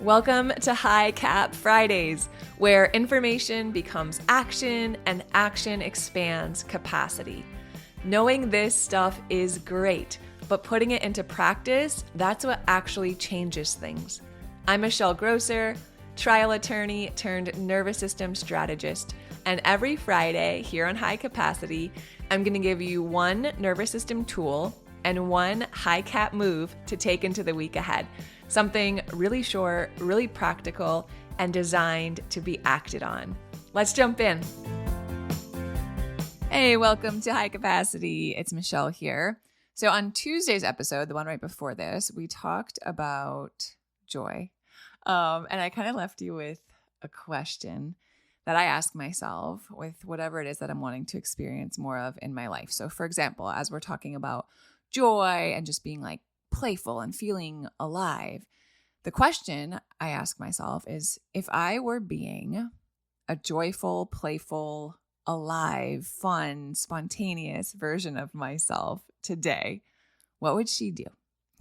Welcome to High Cap Fridays, where information becomes action and action expands capacity. Knowing this stuff is great, but putting it into practice, that's what actually changes things. I'm Michelle Grosser, trial attorney turned nervous system strategist, and every Friday here on High Capacity, I'm going to give you one nervous system tool and one high cap move to take into the week ahead. Something really short, really practical, and designed to be acted on. Let's jump in. Hey, welcome to High Capacity. It's Michelle here. So on Tuesday's episode, the one right before this, we talked about joy. And I kind of left you with a question that I ask myself with whatever it is that I'm wanting to experience more of in my life. So for example, as we're talking about joy and just being like playful and feeling alive, the question I ask myself is, if I were being a joyful, playful, alive, fun, spontaneous version of myself today, what would she do?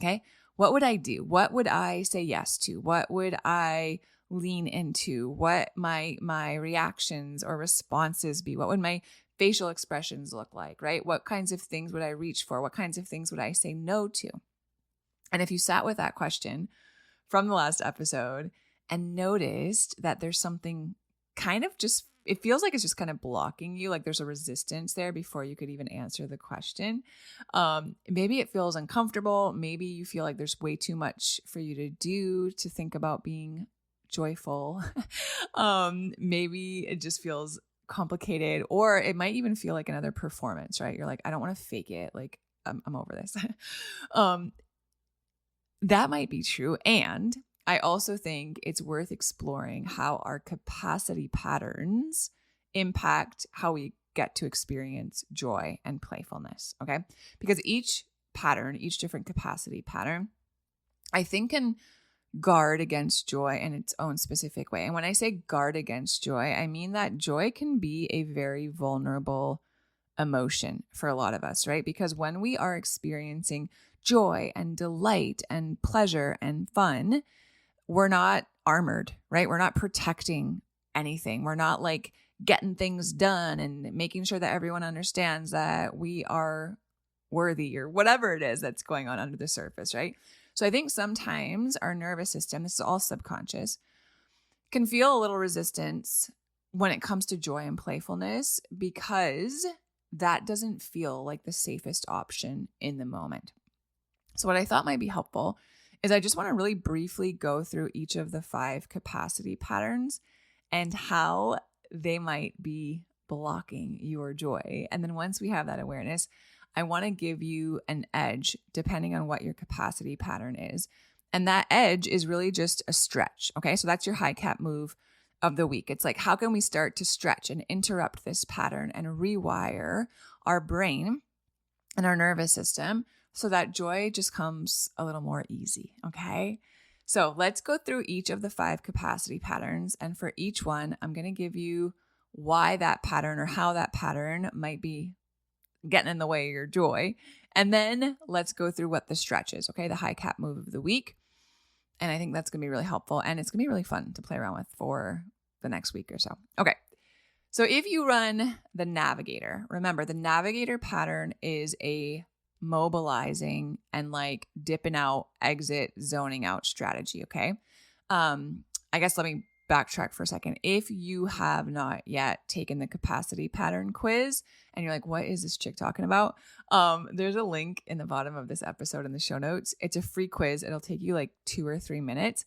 Okay. What would I do? What would I say yes to? What would I lean into? What my reactions or responses be? What would my facial expressions look like, right? What kinds of things would I reach for? What kinds of things would I say no to? And if you sat with that question from the last episode and noticed that there's something kind of just, it feels like it's just kind of blocking you, like there's a resistance there before you could even answer the question. Maybe it feels uncomfortable. Maybe you feel like there's way too much for you to do to think about being joyful. Maybe it just feels complicated, or it might even feel like another performance, right? You're like, I don't want to fake it. Like I'm over this. That might be true. And I also think it's worth exploring how our capacity patterns impact how we get to experience joy and playfulness. Okay. Because each pattern, each different capacity pattern, I think can guard against joy in its own specific way. And when I say guard against joy, I mean that joy can be a very vulnerable emotion for a lot of us, right? Because when we are experiencing joy and delight and pleasure and fun, we're not armored, right? We're not protecting anything. We're not like getting things done and making sure that everyone understands that we are worthy or whatever it is that's going on under the surface, right? So I think sometimes our nervous system, this is all subconscious, can feel a little resistance when it comes to joy and playfulness because that doesn't feel like the safest option in the moment. So what I thought might be helpful is I just want to really briefly go through each of the 5 capacity patterns and how they might be blocking your joy. And then once we have that awareness, I want to give you an edge depending on what your capacity pattern is. And that edge is really just a stretch. Okay. So that's your high cap move of the week. It's like, how can we start to stretch and interrupt this pattern and rewire our brain and our nervous system so that joy just comes a little more easy. Okay. So let's go through each of the 5 capacity patterns. And for each one, I'm going to give you why that pattern or how that pattern might be getting in the way of your joy. And then let's go through what the stretch is. Okay. The high cap move of the week. And I think that's going to be really helpful. And it's going to be really fun to play around with for the next week or so. Okay. So if you run the navigator, remember the navigator pattern is a mobilizing and like dipping out, exit, zoning out strategy. Okay. I guess let me backtrack for a second. If you have not yet taken the capacity pattern quiz and you're like, what is this chick talking about? There's a link in the bottom of this episode in the show notes. It's a free quiz. It'll take you like 2 or 3 minutes.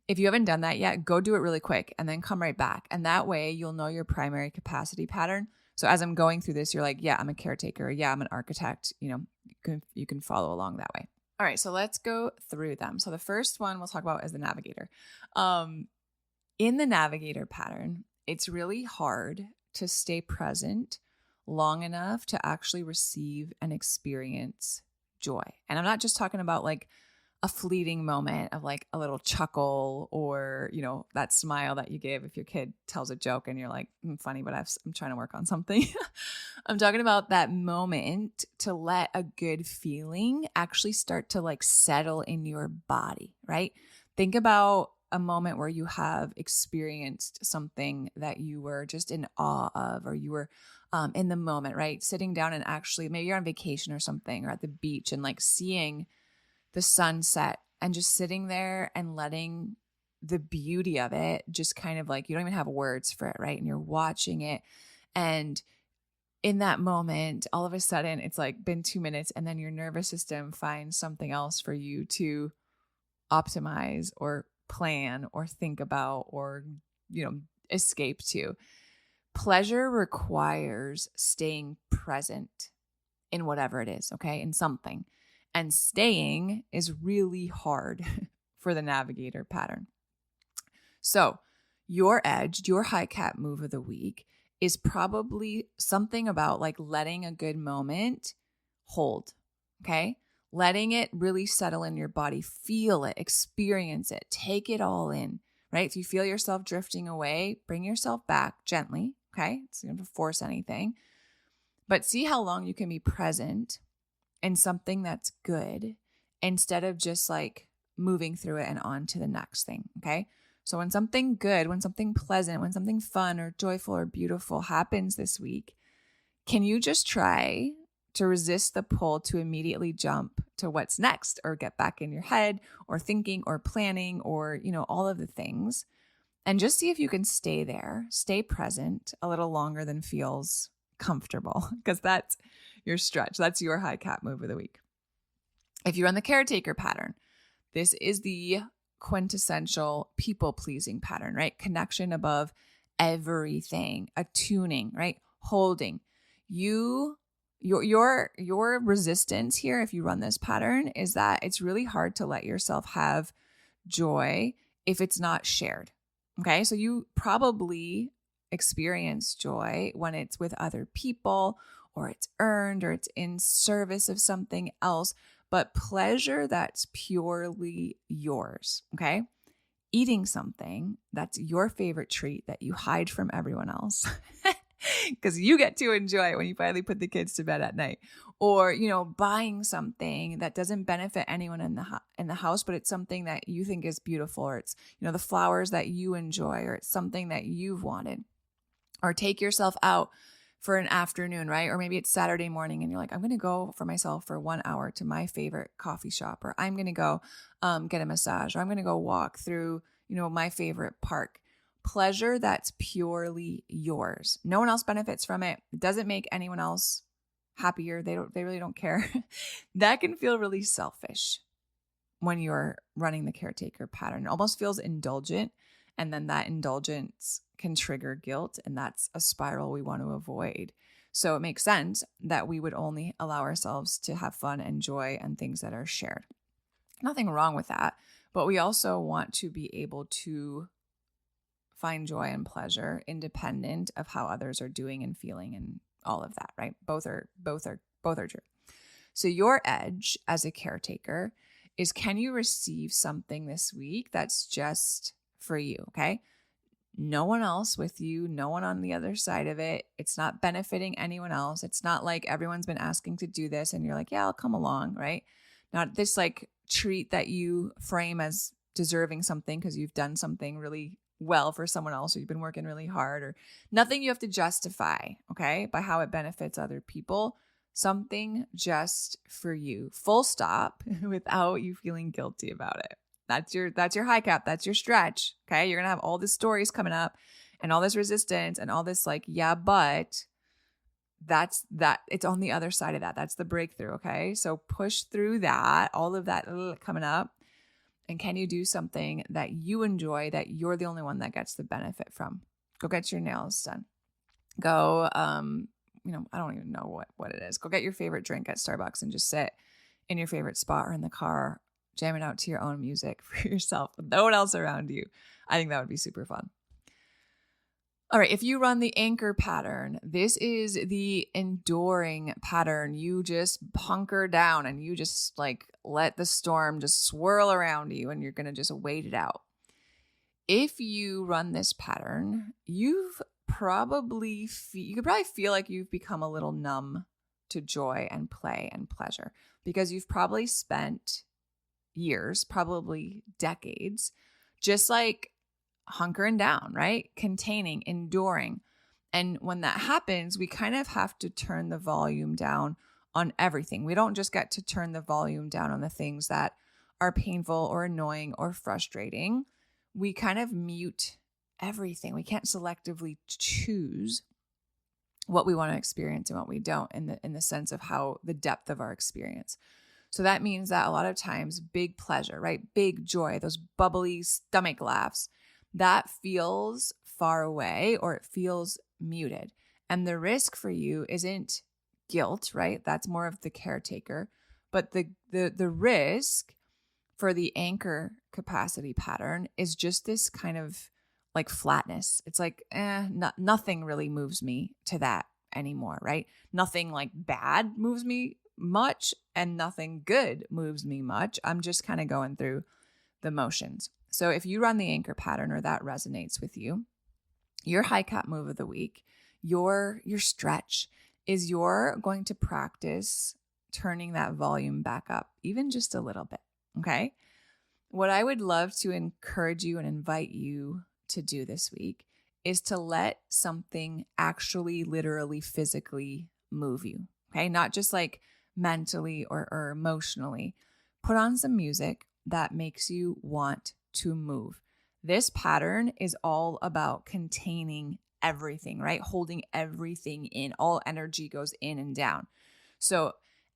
If you haven't done that yet, go do it really quick and then come right back. And that way you'll know your primary capacity pattern. So as I'm going through this, you're like, yeah, I'm a caretaker. Yeah, I'm an architect. You can follow along that way. All right. So let's go through them. So the first one we'll talk about is the navigator. In the navigator pattern, it's really hard to stay present long enough to actually receive and experience joy. And I'm not just talking about like a fleeting moment of like a little chuckle or, that smile that you give if your kid tells a joke and you're like, funny, but I'm trying to work on something. I'm talking about that moment to let a good feeling actually start to like settle in your body, right? Think about a moment where you have experienced something that you were just in awe of, or you were in the moment, right? Sitting down and actually, maybe you're on vacation or something, or at the beach and like seeing the sunset and just sitting there and letting the beauty of it just kind of like, you don't even have words for it, right? And you're watching it. And in that moment, all of a sudden, it's like been 2 minutes, and then your nervous system finds something else for you to optimize or plan or think about or, escape to. Pleasure requires staying present in whatever it is, okay, in something. And staying is really hard for the navigator pattern. So your edge, your high cap move of the week is probably something about like letting a good moment hold, okay? Letting it really settle in your body, feel it, experience it, take it all in, right? If you feel yourself drifting away, bring yourself back gently, okay? It's not going to force anything, but see how long you can be present in something that's good instead of just like moving through it and on to the next thing, okay? So when something good, when something pleasant, when something fun or joyful or beautiful happens this week, can you just try to resist the pull to immediately jump to what's next or get back in your head or thinking or planning or, all of the things, and just see if you can stay there, stay present a little longer than feels comfortable, because that's your stretch. That's your high cap move of the week. If you're on the caretaker pattern, this is the quintessential people-pleasing pattern, right? Connection above everything, attuning, right? Holding. Your resistance here, if you run this pattern, is that it's really hard to let yourself have joy if it's not shared. Okay, so you probably experience joy when it's with other people, or it's earned, or it's in service of something else, but pleasure that's purely yours, okay? Eating something that's your favorite treat that you hide from everyone else because you get to enjoy it when you finally put the kids to bed at night, or, buying something that doesn't benefit anyone in the house, but it's something that you think is beautiful, or it's, the flowers that you enjoy, or it's something that you've wanted, or take yourself out for an afternoon, right? Or maybe it's Saturday morning and you're like, I'm going to go for myself for 1 hour to my favorite coffee shop, or I'm going to go get a massage, or I'm going to go walk through, my favorite park. Pleasure that's purely yours. No one else benefits from it. It doesn't make anyone else happier. They really don't care. That can feel really selfish when you're running the caretaker pattern. It almost feels indulgent. And then that indulgence can trigger guilt, and that's a spiral we want to avoid. So it makes sense that we would only allow ourselves to have fun and joy and things that are shared. Nothing wrong with that, but we also want to be able to find joy and pleasure independent of how others are doing and feeling and all of that, right? Both are true. So your edge as a caretaker is, can you receive something this week that's just for you, okay? No one else with you, no one on the other side of it. It's not benefiting anyone else. It's not like everyone's been asking to do this and you're like, yeah, I'll come along, right? Not this like treat that you frame as deserving something because you've done something really well for someone else, or you've been working really hard, or nothing you have to justify, okay, by how it benefits other people. Something just for you, full stop, without you feeling guilty about it. That's your high cap. That's your stretch. Okay. You're going to have all these stories coming up and all this resistance and all this like, yeah, but that's that. It's on the other side of that. That's the breakthrough. Okay. So push through that, all of that coming up. And can you do something that you enjoy, that you're the only one that gets the benefit from? Go get your nails done. Go, I don't even know what it is. Go get your favorite drink at Starbucks and just sit in your favorite spot or in the car, jamming out to your own music for yourself with no one else around you. I think that would be super fun. All right, if you run the anchor pattern, this is the enduring pattern. You just hunker down and you just like let the storm just swirl around you, and you're going to just wait it out. If you run this pattern, you could probably feel like you've become a little numb to joy and play and pleasure, because you've probably spent years, probably decades, just like hunkering down, right? Containing, enduring. And when that happens, we kind of have to turn the volume down on everything. We don't just get to turn the volume down on the things that are painful or annoying or frustrating. We kind of mute everything. We can't selectively choose what we want to experience and what we don't in the sense of how the depth of our experience. So that means that a lot of times big pleasure, right? Big joy, those bubbly stomach laughs, that feels far away or it feels muted. And the risk for you isn't guilt, right? That's more of the caretaker. But the risk for the anchor capacity pattern is just this kind of like flatness. It's like, nothing really moves me to that anymore, right? Nothing like bad moves me much and nothing good moves me much. I'm just kind of going through the motions. So if you run the anchor pattern or that resonates with you, your high cap move of the week, your stretch is you're going to practice turning that volume back up, even just a little bit. Okay. What I would love to encourage you and invite you to do this week is to let something actually, literally, physically move you. Okay. Not just like mentally or emotionally. Put on some music that makes you want to move. This pattern is all about containing everything, right? Holding everything in. All energy goes in and down. So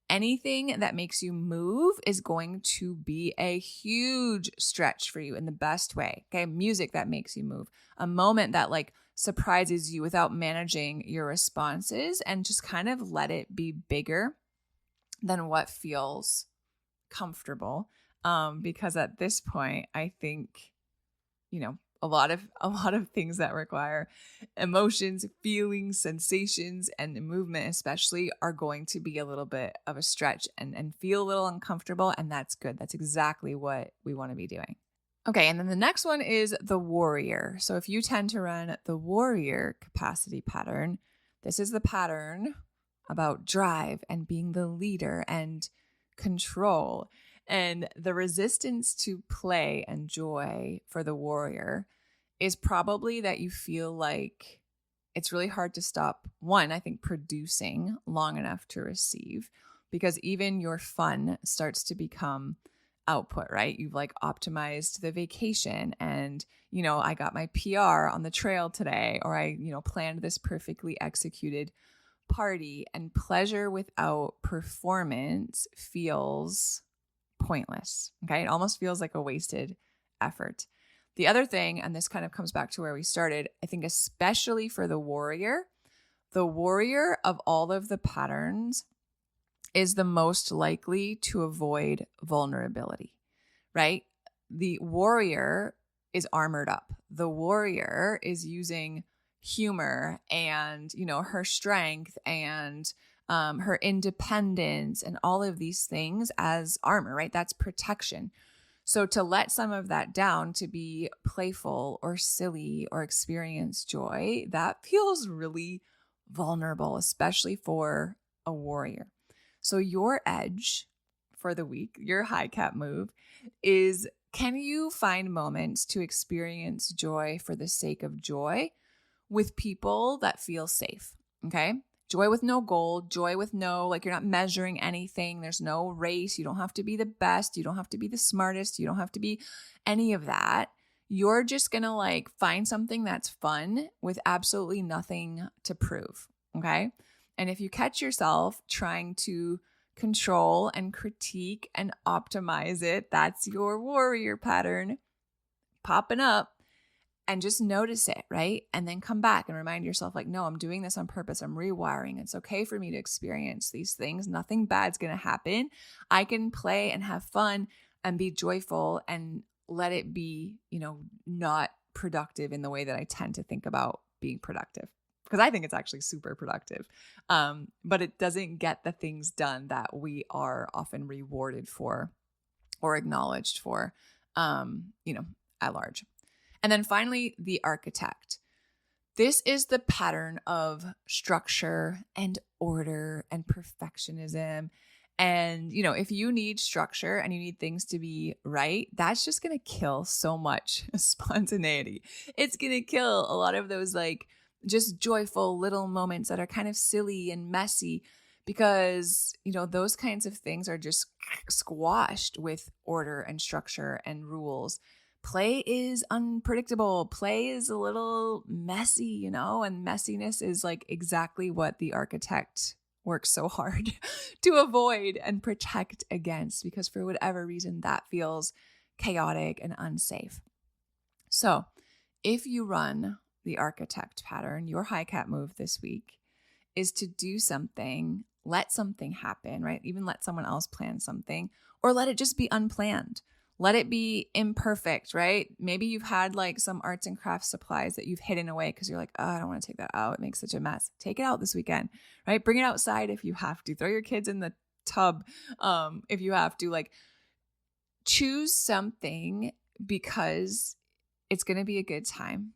anything that makes you move is going to be a huge stretch for you in the best way. Okay. Music that makes you move. A moment that like surprises you without managing your responses and just kind of let it be bigger than what feels comfortable. Because at this point, I think, a lot of things that require emotions, feelings, sensations, and movement especially are going to be a little bit of a stretch and feel a little uncomfortable. And that's good. That's exactly what we want to be doing. Okay. And then the next one is the warrior. So if you tend to run the warrior capacity pattern, this is the pattern about drive and being the leader and control. And the resistance to play and joy for the warrior is probably that you feel like it's really hard to stop, one, I think, producing long enough to receive, because even your fun starts to become output, right? You've like optimized the vacation and, I got my PR on the trail today, or I, planned this perfectly executed party, and pleasure without performance feels pointless. Okay. It almost feels like a wasted effort. The other thing, and this kind of comes back to where we started, I think especially for the warrior of all of the patterns is the most likely to avoid vulnerability, right? The warrior is armored up. The warrior is using humor and, her strength and her independence and all of these things as armor, right? That's protection. So to let some of that down, to be playful or silly or experience joy, that feels really vulnerable, especially for a warrior. So your edge for the week, your high cap move is, can you find moments to experience joy for the sake of joy with people that feel safe? Okay. Joy with no goal, joy with no, like you're not measuring anything. There's no race. You don't have to be the best. You don't have to be the smartest. You don't have to be any of that. You're just going to like find something that's fun with absolutely nothing to prove. Okay. And if you catch yourself trying to control and critique and optimize it, that's your warrior pattern popping up. And just notice it, right? And then come back and remind yourself like, no, I'm doing this on purpose. I'm rewiring. It's okay for me to experience these things. Nothing bad's going to happen. I can play and have fun and be joyful and let it be, not productive in the way that I tend to think about being productive. Because I think it's actually super productive. But it doesn't get the things done that we are often rewarded for or acknowledged for, at large. And then finally, the architect. This is the pattern of structure and order and perfectionism And, if you need structure and you need things to be right, that's just going to kill so much spontaneity. It's going to kill a lot of those like just joyful little moments that are kind of silly and messy because, those kinds of things are just squashed with order and structure and rules. Play is unpredictable. Play is a little messy, and messiness is like exactly what the architect works so hard to avoid and protect against, because for whatever reason that feels chaotic and unsafe. So if you run the architect pattern, your high cat move this week is to do something, let something happen, right? Even let someone else plan something, or let it just be unplanned. Let it be imperfect, right? Maybe you've had like some arts and crafts supplies that you've hidden away because you're like, oh, I don't want to take that out. It makes such a mess. Take it out this weekend, right? Bring it outside if you have to. Throw your kids in the tub if you have to. Like, choose something because it's going to be a good time,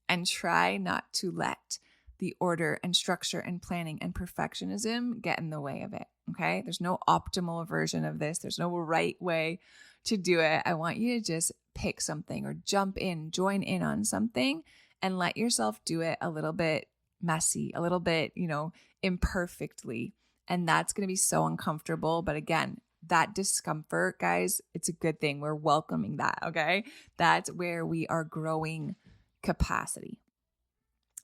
and try not to let the order and structure and planning and perfectionism get in the way of it, okay? There's no optimal version of this. There's no right way to do it. I want you to just pick something or jump in, join in on something, and let yourself do it a little bit messy, a little bit, imperfectly. And that's going to be so uncomfortable. But again, that discomfort, guys, it's a good thing. We're welcoming that, okay? That's where we are growing capacity.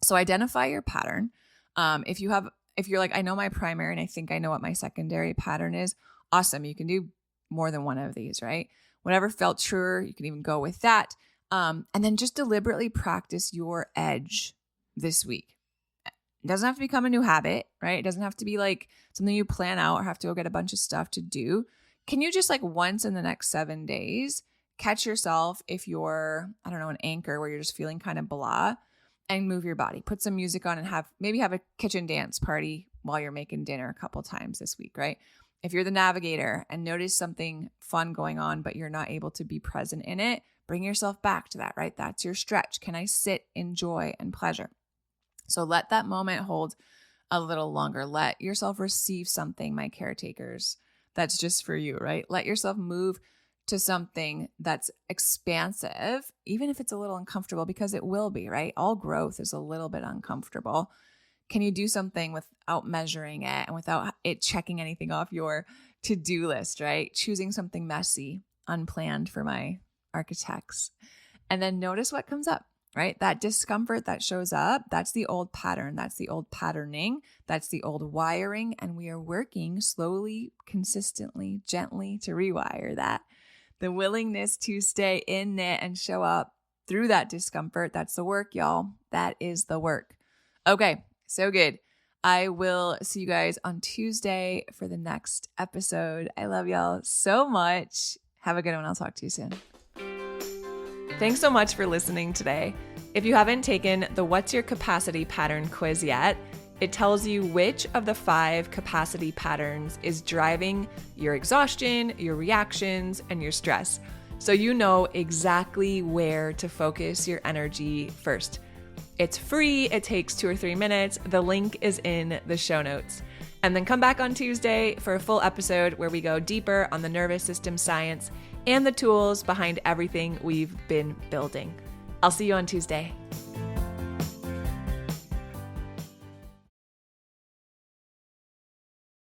So identify your pattern. If you're like, I know my primary and I think I know what my secondary pattern is, awesome. You can do more than one of these, right? Whatever felt truer, you can even go with that. And then just deliberately practice your edge this week. It doesn't have to become a new habit, right? It doesn't have to be like something you plan out or have to go get a bunch of stuff to do. Can you just like once in the next 7 days, catch yourself if you're, an anchor where you're just feeling kind of blah, and move your body, put some music on and have a kitchen dance party while you're making dinner a couple times this week, right? If you're the navigator and notice something fun going on, but you're not able to be present in it, bring yourself back to that, right? That's your stretch. Can I sit in joy and pleasure? So let that moment hold a little longer. Let yourself receive something, my caretakers, that's just for you, right? Let yourself move to something that's expansive, even if it's a little uncomfortable, because it will be, right? All growth is a little bit uncomfortable. Can you do something without measuring it and without it checking anything off your to-do list, right? Choosing something messy, unplanned for my architects. And then notice what comes up, right? That discomfort that shows up, that's the old pattern. That's the old patterning. That's the old wiring. And we are working slowly, consistently, gently to rewire that. The willingness to stay in it and show up through that discomfort, that's the work, y'all. That is the work. Okay. So good. I will see you guys on Tuesday for the next episode. I love y'all so much. Have a good one. I'll talk to you soon. Thanks so much for listening today. If you haven't taken the What's Your Capacity Pattern quiz yet, it tells you which of the 5 capacity patterns is driving your exhaustion, your reactions, and your stress. So you know exactly where to focus your energy first. It's free. It takes 2 or 3 minutes. The link is in the show notes. And then come back on Tuesday for a full episode where we go deeper on the nervous system science and the tools behind everything we've been building. I'll see you on Tuesday.